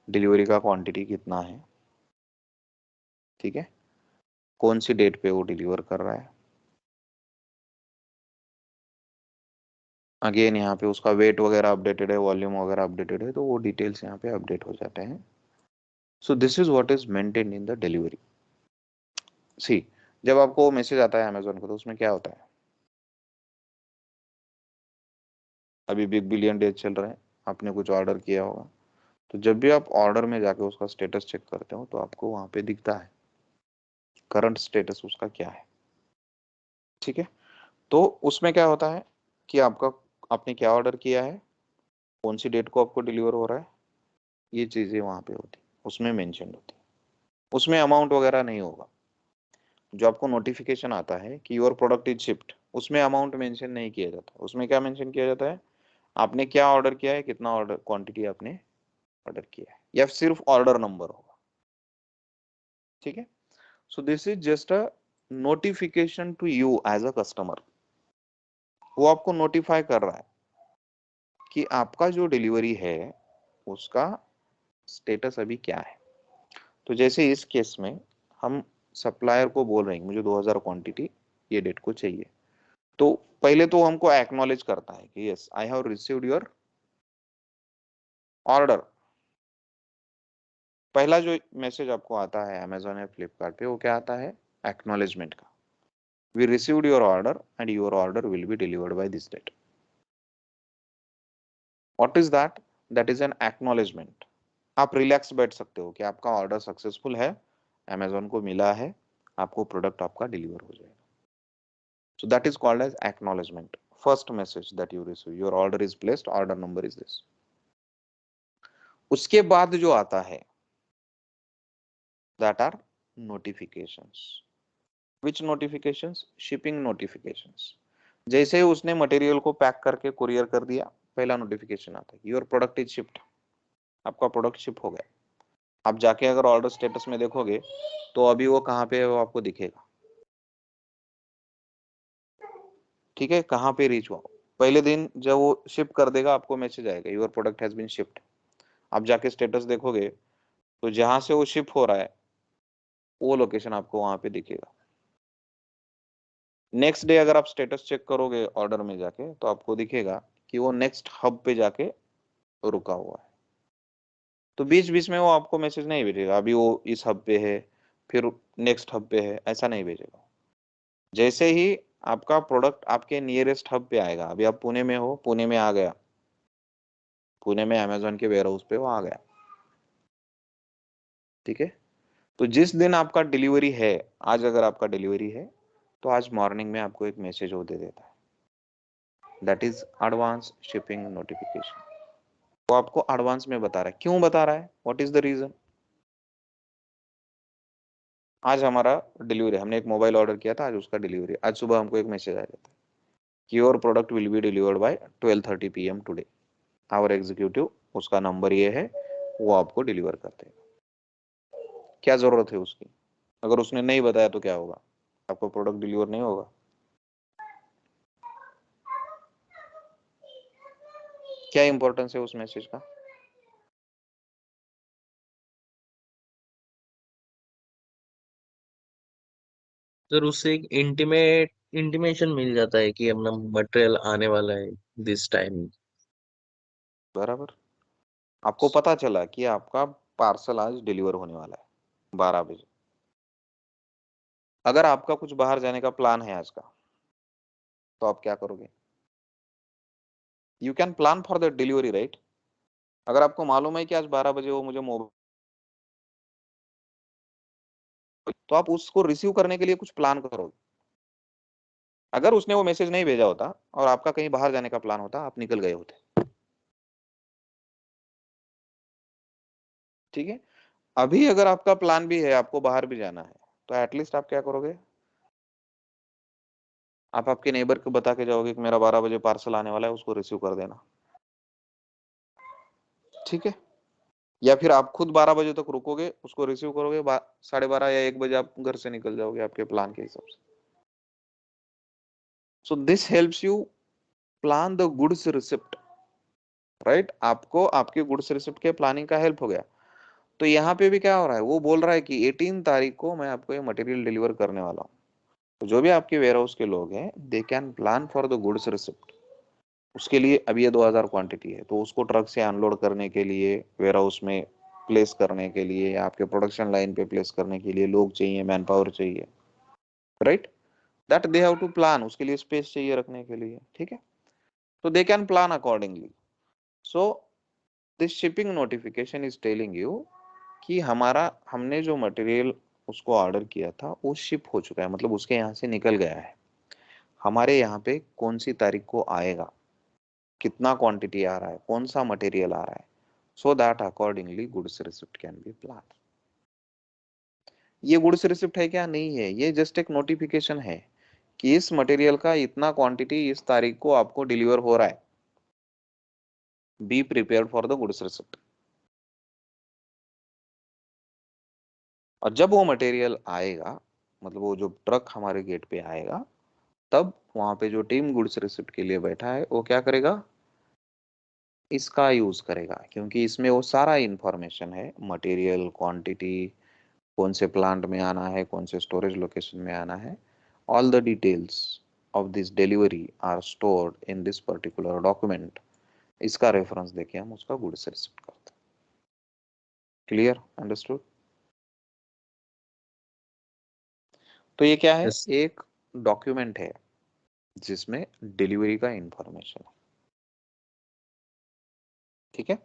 डिलीवरी का क्वांटिटी कितना है, ठीक है, कौन सी डेट पे वो डिलीवर कर रहा है। अगेन यहाँ पे उसका वेट वगैरह अपडेटेड है, वॉल्यूम वगैरह अपडेटेड है, तो वो डिटेल्स यहाँ पे अपडेट हो जाते हैं। So this is what is maintain in the delivery. See, जब आपको मैसेज आता है अमेजोन को तो उसमें क्या होता है, अभी बिग बिलियन डेज चल रहा है, आपने कुछ ऑर्डर किया होगा, तो जब भी आप ऑर्डर में जाके उसका स्टेटस चेक करते हो तो आपको वहां पे दिखता है करंट स्टेटस उसका क्या है, ठीक है। तो उसमें क्या होता है कि आपने क्या ऑर्डर किया है, कौन सी डेट को आपको डिलीवर हो रहा है, ये चीजें वहां पे होती, उसमें मेंशन होती, उसमें अमाउंट वगैरह नहीं होगा। जो आपको नोटिफिकेशन आता है कि योर प्रोडक्ट इज शिप्ड, उसमें अमाउंट मेंशन नहीं किया जाता, उसमें क्या मेंशन किया जाता है, आपने क्या ऑर्डर किया है, कितना ऑर्डर क्वांटिटी आपने ऑर्डर किया है, या सिर्फ ऑर्डर नंबर होगा। ठीक है, so this is just a notification to you as a customer. वो आपको नोटिफाई कर रहा है कि आपका जो डिलीवरी है उसका स्टेटस अभी क्या है। तो जैसे इस केस में हम सप्लायर को बोल रहे हैं मुझे 2000 क्वांटिटी ये डेट को चाहिए, तो पहले तो हमको एक्नॉलेज करता है कि yes I have received your order. पहला जो मैसेज आपको आता है अमेजोन या फ्लिपकार्ट पे वो क्या आता है, एक्नॉलेजमेंट का, we received your order and your order will be delivered by this date. What is that, that is an acknowledgement. आप रिलैक्स बैठ सकते हो कि आपका ऑर्डर सक्सेसफुल है, अमेजोन को मिला है, आपको प्रोडक्ट आपका डिलीवर हो जाएगा। So that is called as acknowledgement. First message that you receive, your order is placed, order number is this. उसके बाद जो आता है that are notifications. Which notifications? Shipping notifications. जैसे ही उसने मटेरियल को पैक करके कुरियर कर दिया, पहला नोटिफिकेशन आता है योर प्रोडक्ट इज शिप्ड, आपका प्रोडक्ट शिप हो गया। आप जाके अगर ऑर्डर स्टेटस में देखोगे तो अभी वो कहाँ पे है वो आपको दिखेगा। ठीक है, कहाँ पे रीच हुआ, पहले दिन जब वो शिप कर देगा आपको मैसेज आएगा your product has been shipped. आप जाके स्टेटस देखोगे तो जहां से वो शिप हो रहा है वो लोकेशन आपको वहां पे दिखेगा। नेक्स्ट डे अगर आप स्टेटस चेक करोगे ऑर्डर में जाके तो आपको दिखेगा कि वो नेक्स्ट हब पे जाके रुका हुआ है। तो बीच बीच में वो आपको मैसेज नहीं भेजेगा अभी वो इस हब पे है फिर नेक्स्ट हब पे है, ऐसा नहीं भेजेगा। जैसे ही आपका प्रोडक्ट आपके नियरेस्ट हब पे आएगा, अभी आप पुणे में हो, पुणे में आ गया, पुणे में अमेजोन के वेयर हाउस पे वो आ गया। ठीक है, तो जिस दिन आपका डिलीवरी है, आज अगर आपका डिलीवरी है तो आज मॉर्निंग में आपको एक मैसेज वो दे देता है, that is advance shipping notification. वो आपको एडवांस में बता रहा है, क्यों बता रहा है, व्हाट इज द रीजन। आज हमारा डिलीवरी, हमने एक मोबाइल ऑर्डर किया था, आज उसका डिलीवरी, आज सुबह हमको एक मैसेज आ जाता है कि your product will be delivered by 12:30 PM today, our executive, उसका नंबर ये है, वो आपको डिलीवर करते हैं। क्या जरूरत है उसकी, अगर उसने नहीं बताया तो क्या होगा, आपको प्रोडक्ट डिलीवर नहीं होगा। क्या इंपॉर्टेंस है उस मैसेज का, सर उससे एक इंटीमेशन मिल जाता है कि अपना मटेरियल आने वाला है दिस टाइम। बराबर। आपको पता चला कि आपका पार्सल आज डिलीवर होने वाला है 12 बजे। अगर आपका कुछ बाहर जाने का प्लान है आज का तो आप क्या करोगे, you can plan for the delivery right. अगर आपको मालूम है कि आज 12 बजे वो मुझे मोबाइल, तो आप उसको रिसीव करने के लिए कुछ प्लान करोगे। अगर उसने वो मैसेज नहीं भेजा होता और आपका कहीं बाहर जाने का प्लान होता, आप निकल गए होते। ठीक है, अभी अगर आपका प्लान भी है, आपको बाहर भी जाना है, तो एटलीस्ट आप क्या करोगे, आप आपके नेबर को बता के जाओगे कि मेरा 12 बजे पार्सल आने वाला है, उसको रिसीव कर देना। ठीक है, या फिर आप खुद 12 बजे तक रुकोगे, उसको रिसीव करोगे, 12:30 या 1 बजे आप घर से निकल जाओगे आपके प्लान के हिसाब से। So this helps you plan the goods receipt, right. आपको आपके गुड्स रिसिप्ट के प्लानिंग का हेल्प हो गया। तो यहाँ पे भी क्या हो रहा है, वो बोल रहा है कि 18 तारीख को मैं आपको ये मटेरियल डिलीवर करने वाला हूँ। तो जो भी आपके वेयर हाउस के लोग हैं, they can plan for the goods receipt. उसके लिए अभी ये 2000 क्वांटिटी है, तो उसको ट्रक से अनलोड करने के लिए, वेयर हाउस में प्लेस करने के लिए, आपके प्रोडक्शन लाइन पे प्लेस करने के लिए लोग चाहिए, मैन पावर चाहिए, right. That they have to plan, उसके लिए स्पेस चाहिए रखने के लिए। ठीक है, तो they can plan accordingly. So this shipping notification is telling you कि हमारा, हमने जो मटेरियल उसको ऑर्डर किया था वो शिप हो चुका है, मतलब उसके यहाँ से निकल गया है, हमारे यहाँ पे कौन सी तारीख को आएगा, कितना क्वांटिटी आ रहा है, कौन सा मटेरियल आ रहा है, so that accordingly goods receipt can be plan. ये गुड्स रिसिप्ट है क्या? नहीं है, ये जस्ट एक नोटिफिकेशन है कि इस मटेरियल का इतना क्वांटिटी इस तारीख को आपको डिलीवर हो रहा है, be prepared for the goods receipt. और जब वो मटेरियल आएगा, मतलब वो जो ट्रक हमारे गेट पे आएगा, तब वहां पे जो टीम गुड्स रिसिप्ट के लिए बैठा है वो क्या करेगा? इसका यूज करेगा, क्योंकि इसमें वो सारा इंफॉर्मेशन है, मटेरियल क्वांटिटी, कौन से प्लांट में आना है, कौन से स्टोरेज लोकेशन में आना है, all the details of this delivery are stored in this particular document. इसका रेफरेंस देके हम उसका गुड्स रिसिप्ट करते हैं। क्लियर? अंडरस्टूड? तो ये क्या है? यस। एक डॉक्यूमेंट है जिसमें डिलीवरी का इंफॉर्मेशन है। ठीक है?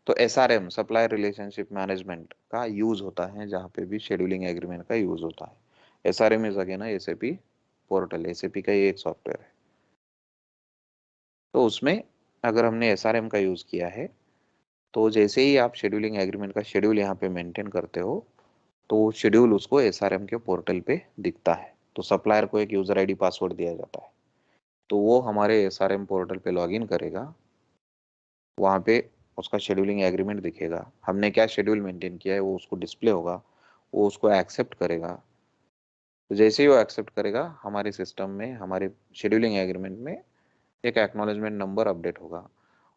तो एसआरएम, सप्लायर रिलेशनशिप मैनेजमेंट का यूज होता है जहां पे भी शेड्यूलिंग एग्रीमेंट का यूज होता है। SRM is again SAP portal, SAP का ये एक सॉफ्टवेयर है। तो उसमें अगर हमने एसआरएम का यूज किया है, तो जैसे ही आप शेड्यूलिंग एग्रीमेंट का शेड्यूल यहाँ पे मेंटेन करते हो, तो शेड्यूल उसको एसआरएम के पोर्टल पे दिखता है। तो सप्लायर को एक यूजर आईडी पासवर्ड दिया जाता है, तो वो हमारे एसआरएम पोर्टल पे लॉगिन करेगा, वहाँ पे उसका शेड्यूलिंग एग्रीमेंट दिखेगा, हमने क्या शेड्यूल मेंटेन किया है वो उसको डिस्प्ले होगा, वो उसको एक्सेप्ट करेगा। तो जैसे ही वो एक्सेप्ट करेगा, हमारे सिस्टम में, हमारे शेड्यूलिंग एग्रीमेंट में एक एक्नॉलेजमेंट नंबर अपडेट होगा।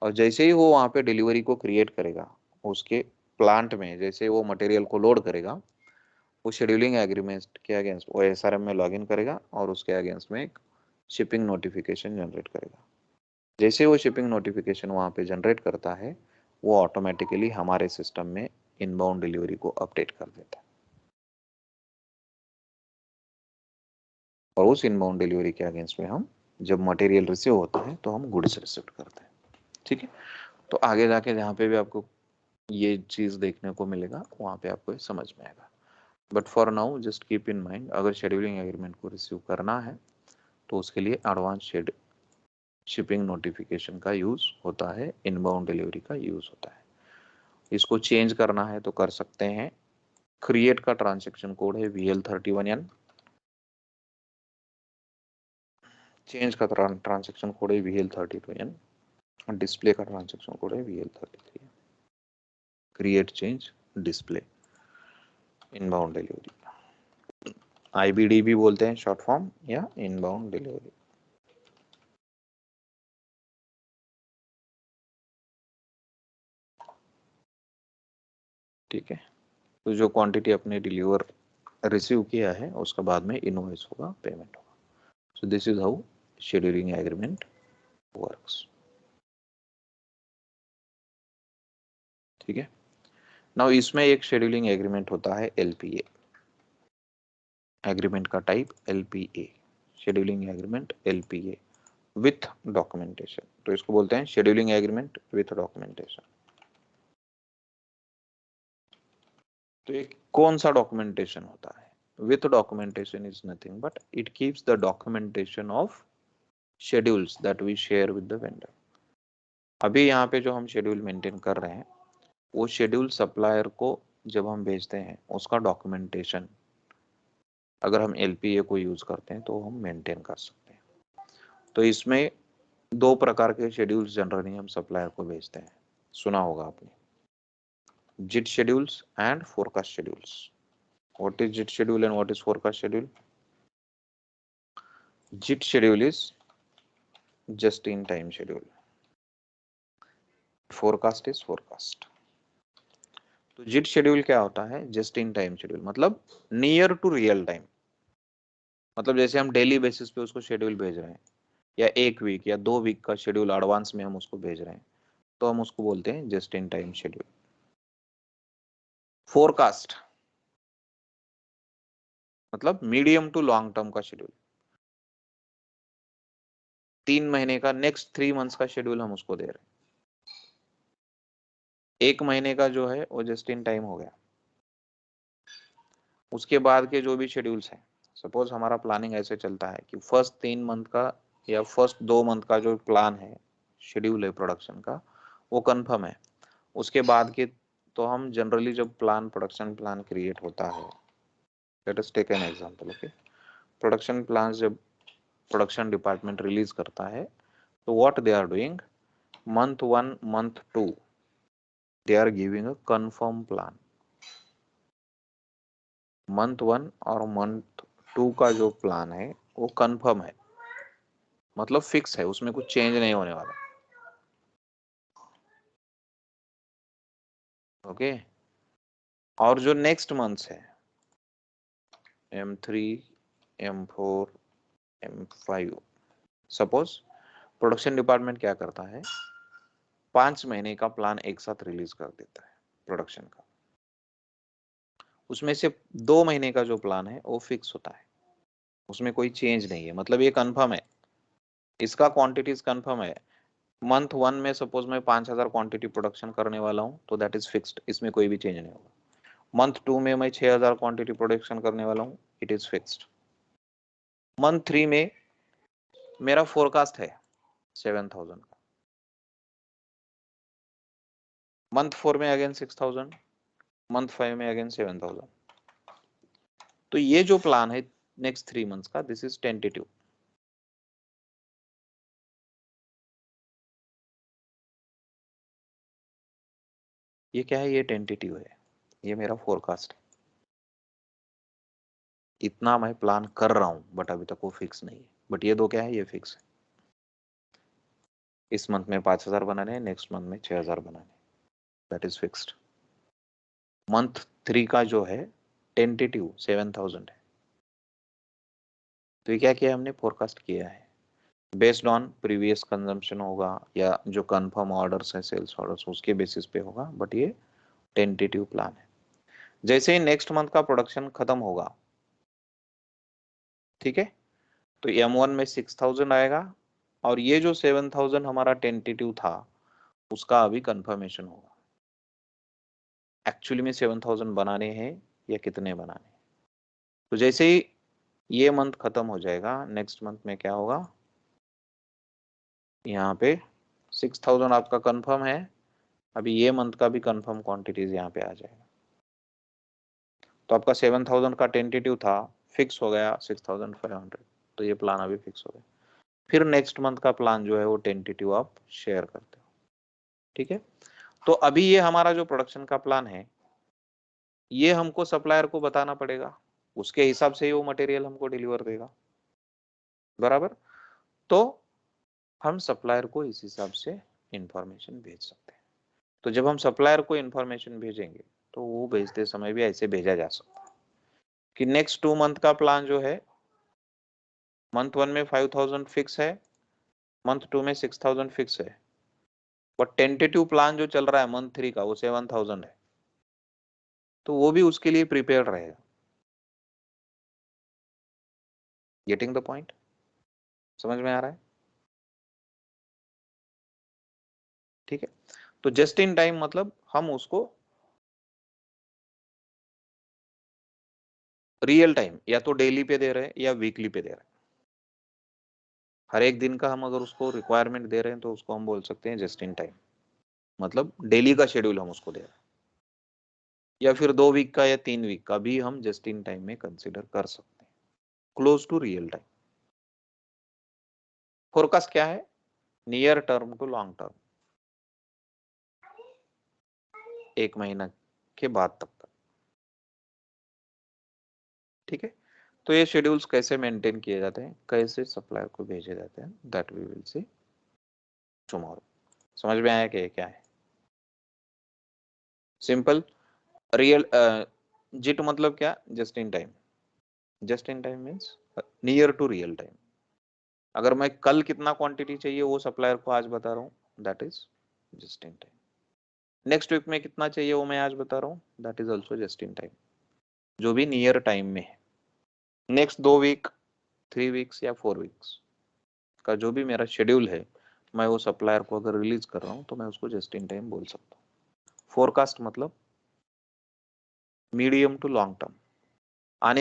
और जैसे ही वो वहाँ पे डिलीवरी को क्रिएट करेगा, उसके प्लांट में जैसे वो मटेरियल को लोड करेगा, वो शेड्यूलिंग एग्रीमेंट के अगेंस्ट वो एसआरएम में लॉगिन करेगा और उसके अगेंस्ट में एक शिपिंग नोटिफिकेशन जनरेट करेगा। जैसे वो शिपिंग नोटिफिकेशन वहाँ पे जनरेट करता है, वो ऑटोमेटिकली हमारे सिस्टम में इनबाउंड डिलीवरी को अपडेट कर देता है, और उस इनबाउंड डिलीवरी के अगेंस्ट में हम, जब मटेरियल रिसीव होता है तो हम गुड्स रिसीव करते हैं। ठीक है? तो आगे जाके जहाँ पे भी आपको ये चीज देखने को मिलेगा, वहाँ पे आपको समझ में आएगा। But for now just keep in mind, अगर शेड्यूलिंग एग्रीमेंट को रिसीव करना है तो उसके लिए एडवांस शिपिंग नोटिफिकेशन का यूज होता है, इनबाउंड डिलीवरी का यूज होता है। इसको चेंज करना है तो कर सकते हैं। क्रिएट का ट्रांजेक्शन कोड है VL31N, चेंज का ट्रांजेक्शन कोड है VL32N, और डिस्प्ले का ट्रांजेक्शन कोड है VL33। Create, change, display, inbound delivery, IBD भी बोलते हैं शॉर्ट फॉर्म, या इनबाउंड डिलीवरी। ठीक है? तो जो क्वांटिटी अपने डिलीवर रिसीव किया है उसका बाद में इनवॉइस होगा, पेमेंट होगा। सो this is how scheduling agreement works. ठीक है? नाउ इसमें एक शेड्यूलिंग एग्रीमेंट होता है LPA, एग्रीमेंट का type LPA, scheduling agreement LPA with documentation. तो इसको बोलते हैं शेड्यूलिंग एग्रीमेंट विथ डॉक्यूमेंटेशन। तो ये कौन सा डॉक्यूमेंटेशन होता है? With documentation is nothing but it keeps the documentation of schedules that we share with the vendor. अभी यहाँ पे जो हम शेड्यूल मेंटेन कर रहे हैं, वो शेड्यूल सप्लायर को जब हम भेजते हैं, उसका डॉक्यूमेंटेशन अगर हम LPA को यूज करते हैं तो हम मेंटेन कर सकते हैं। तो इसमें दो प्रकार के शेड्यूल्स जनरली हम सप्लायर को भेजते हैं, सुना होगा आपने, JIT schedules and forecast schedules. What is JIT schedule and what is forecast schedule? JIT schedule is just in time schedule. Forecast is forecast. तो JIT schedule क्या होता है? जस्ट इन टाइम शेड्यूल, मतलब नियर टू रियल टाइम। मतलब जैसे हम daily basis पे उसको शेड्यूल भेज रहे हैं, या 1 वीक या 2 वीक का शेड्यूल एडवांस में हम उसको भेज रहे हैं, तो हम उसको बोलते हैं just in time schedule. Forecast मतलब मीडियम टू लॉन्ग टर्म का शेड्यूल, 3 महीने का, नेक्स्ट 3 मंथ्स का शेड्यूल हम उसको दे रहे हैं। 1 महीने का जो है वो जस्ट इन टाइम हो गया। उसके बाद के जो भी शेड्यूल्स हैं, सपोज हमारा प्लानिंग ऐसे चलता है कि फर्स्ट 3 मंथ का या फर्स्ट 2 मंथ का जो प्लान है, शेड्यूल है प्रोडक्शन का, वो कंफर्म है। उसके बाद के तो हम जनरली जब प्लान, प्रोडक्शन प्लान क्रिएट होता है, let us take an example. Okay, production plan जब प्रोडक्शन डिपार्टमेंट रिलीज करता है तो what they are doing, month 1 month 2 they are giving a confirm plan. Month 1 और मंथ 2 का जो प्लान है वो कंफर्म है, मतलब फिक्स है, उसमें कुछ चेंज नहीं होने वाला. ओके, और जो नेक्स्ट मंथ है M3 M4 M5, suppose production department क्या करता है, 5 महीने का प्लान एक साथ रिलीज कर देता है प्रोडक्शन का. उसमें से 2 महीने का जो प्लान है वो फिक्स होता है, उसमें कोई चेंज नहीं है, मतलब ये कंफर्म है, इसका क्वांटिटीज कंफर्म है. मंथ 1 में सपोज मैं 5000 क्वांटिटी प्रोडक्शन करने वाला हूँ तो दैट इज फिक्स्ड, इसमें कोई भी चेंज नहीं होगा. मंथ 2 में मैं 6000 क्वांटिटी प्रोडक्शन करने वाला हूँ, इट इज फिक्स्ड. मंथ 3 में मेरा फोरकास्ट है 7000 का, मंथ 4 में अगेन 6000, मंथ 5 में अगेन 7000. तो ये जो प्लान है नेक्स्ट 3 मंथ्स का, दिस इज टेंटेटिव. ये क्या है, ये टेंटेटिव है, ये मेरा फोरकास्ट है, इतना मैं प्लान कर रहा हूं बट अभी तक वो फिक्स नहीं है. बट ये दो क्या है, ये फिक्स है. इस मंथ में 5000 बनाने हैं, नेक्स्ट मंथ में 6000 बनाने हैं, दैट इज फिक्स्ड. मंथ 3 का जो है टेंटेटिव 7000 है. तो ये क्या किया हमने, फोरकास्ट किया है बेस्ड ऑन प्रीवियस कंजम्पशन होगा या जो कंफर्म ऑर्डर्स है सेल्स ऑर्डर्स उसके बेसिस पे होगा, बट ये टेंटेटिव प्लान है. जैसे ही नेक्स्ट मंथ का प्रोडक्शन खत्म होगा, ठीक है, तो M1 में 6000 आएगा और ये जो 7000 हमारा टेंटेटिव था उसका अभी कंफर्मेशन होगा, एक्चुअली में 7000 बनाने हैं या कितने बनाने हैं. तो जैसे ही ये मंथ खत्म हो जाएगा, नेक्स्ट मंथ में क्या होगा, यहाँ पे 6000 आपका कंफर्म है, अभी ये मंथ का भी कंफर्म क्वांटिटीज यहाँ पे आ जाएगा. तो आपका 7000 का टेंटेटिव था, फिक्स हो गया 6500, तो ये प्लान अभी फिक्स हो गया. फिर नेक्स्ट मंथ का प्लान जो है वो टेंटेटिव आप शेयर करते हो, ठीक है. तो अभी ये हमारा जो प्रोडक्शन का प्लान है ये हमको सप्लायर को बताना पड़ेगा, उसके हिसाब से ही वो मटेरियल हमको डिलीवर देगा, बराबर. तो हम सप्लायर को इस हिसाब से इंफॉर्मेशन भेज सकते हैं. तो जब हम सप्लायर को इंफॉर्मेशन भेजेंगे तो वो भेजते समय भी ऐसे भेजा जा सकता है कि नेक्स्ट 2 मंथ का प्लान जो है, मंथ 1 में 5000 फिक्स है, मंथ 2 में 6000 फिक्स है, बट टेंटेटिव प्लान जो चल रहा है मंथ 3 का वो 7000 है, तो वो भी उसके लिए प्रिपेयर रहेगा. गेटिंग द पॉइंट, समझ में आ रहा है, ठीक है. तो जस्ट इन टाइम मतलब हम उसको रियल टाइम या तो डेली पे दे रहे हैं या वीकली पे दे रहे हैं. हर एक दिन का हम अगर उसको रिक्वायरमेंट दे रहे हैं तो उसको हम बोल सकते हैं जस्ट इन टाइम, मतलब डेली का शेड्यूल हम उसको दे रहे हैं, या फिर 2 वीक का या 3 वीक का भी हम जस्ट इन टाइम में कंसिडर कर सकते हैं, close to real time. Forecast क्या है, near term to long term, 1 महीना के बाद तक का, ठीक है. तो ये शेड्यूल्स कैसे मेंटेन किए जाते हैं, कैसे सप्लायर को भेजे जाते हैं, that we will see tomorrow. समझ में आया कि ये क्या है, सिंपल. रियल जिट मतलब क्या, just in time. Just in time means near to real time. अगर मैं कल कितना क्वांटिटी चाहिए वो सप्लायर को आज बता रहा हूँ, that is just in time. Next week में कितना चाहिए वो मैं आज बता रहा हूँ, that is also just in time, जो भी नियर टाइम में है. नेक्स्ट 2 वीक 3 वीक्स या 4 वीक्स का जो भी मेरा शेड्यूल है, मैं वो सप्लायर को अगर रिलीज कर रहा हूँ तो मैं उसको जस्ट इन टाइम बोल सकता हूँ. फोरकास्ट मतलब मीडियम टू लॉन्ग टर्म, आने